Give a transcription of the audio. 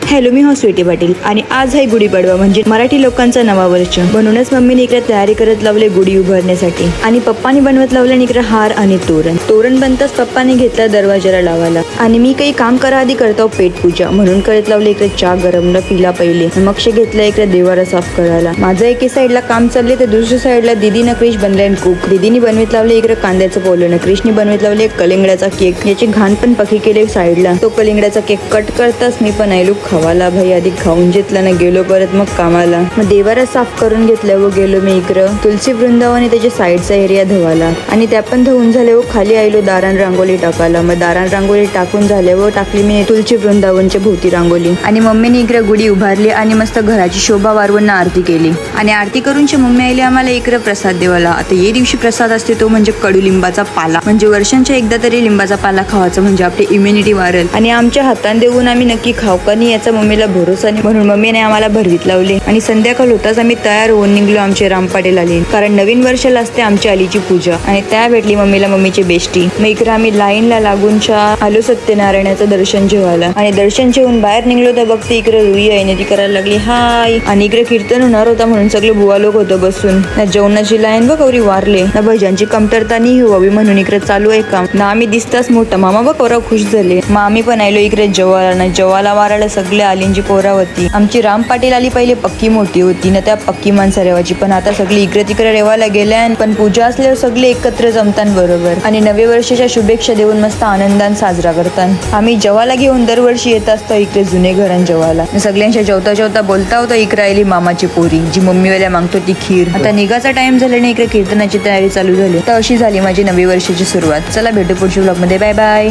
Hello, मी स्वीटी पाटील आणि आज आहे गुढीपाडवा म्हणजे मराठी लोकांचा नवा वर्ष. म्हणूनच मम्मीने इकडे तयारी करत लावले गुढी उभारण्यासाठी आणि पप्पानी बनवत लावलं इकडे हार आणि तोरण बनताच पप्पाने घेतला दरवाजाला लावायला आणि मी काही काम करा आधी करतो पेट पूजा म्हणून करत लावले इकडे चहा गरमला पिला पहिले मग घेतला इकडे देवारा साफ करायला. माझं एके साईडला काम चालले तर दुसऱ्या साईडला दीदीनं क्रिश बनलाय कुक. दीदीनी बनवत लावले इकडे कांद्याचं पोलन, क्रिशनी बनवत लावले कलिंगडाचा केक. याची घाण पण पकी केले साईडला. तो कलिंगडाचा केक कट करताच मी पण आयलो खावाला. भाई आधी खाऊन घेतला ना गेलो परत मग कामाला. मग देवारा साफ करून घेतल्या व गेलो मी इकडं तुलसी वृंदावन त्याच्या साईडचा एरिया धुवाला आणि त्या पण धुवून झाले व खाली आयलो दारान रांगोली टाकायला. मग दारान रांगोली टाकून झाले व टाकली मी तुलसी वृंदावनच्या भोवती रांगोली आणि मम्मीने इकडे गुढी उभारली आणि मस्त घराची शोभा वारवून आरती केली आणि आरती करूनची मम्मी आली आम्हाला इकडे प्रसाद देवाला. आता ये दिवशी प्रसाद असते तो म्हणजे कडुलिंबाचा पाला. म्हणजे वर्षांच्या एकदा तरी लिंबाचा पाला खावायचा म्हणजे आपली इम्युनिटी वाढेल आणि आमच्या हातान देऊन आम्ही नक्की खाऊ का नाही याचा मम्मीला भरोसा नाही. म्हणून मम्मीने आम्हाला भरवीत लावले आणि संध्याकाळ होताच आम्ही तयार होऊन निघलो आमचे रामपाटेल आले कारण नवीन वर्षाला असते आमच्या आलीची पूजा आणि त्या भेटली मम्मीला मम्मीची बेस्टी. मग इकडे आम्ही लाईनला लागूनच्या आलो सत्यनारायणाचं दर्शन जेवायला आणि दर्शन जेवून बाहेर निघलो तर बघते इकडे रुई आहे ती करायला लागली हाय आणि इकडे कीर्तन होणार होता म्हणून सगळे बुवा लोक होतं बसून. ना जेवणाची लाईन बघ कवरी वारले ना भजनची कमतरता नाही व्हावी म्हणून इकडे चालू आहे काम ना. आम्ही दिसताच मोठा मामा बघ पोरा खुश झाले. मग आम्ही पण आलो इकडे जेवायला ना. जेवायला वारायला सगळे आलींची पोरा होती. आमची राम पाटील आली पहिले पक्की मोठी होती ना त्या पक्की माणसं रेवाची पण आता सगळी इकडे तिकडे रेवायला गेल्या पण पूजा असल्यावर सगळे एकत्र जमतात बरोबर आणि नवे वर्षाच्या शुभेच्छा देऊन मस्त आनंदान साजरा करतात. आम्ही जेवायला घेऊन दरवर्षी येत असतो इकडे जुने घरान जेवायला. सगळ्यांच्या जेवता जेवता बोलता होता इकडे आली मामाची पोरी जी मम्मीवाल्या मागतो ती खीर. आता निघाचा टाइम झाल्याने इकडे कीर्तनाची तयारी चालू झाली. तर अशी झाली माझी नवी वर्षाची सुरुवात. चला भेटू पुढच्या ब्लॉग मध्ये. Bye bye.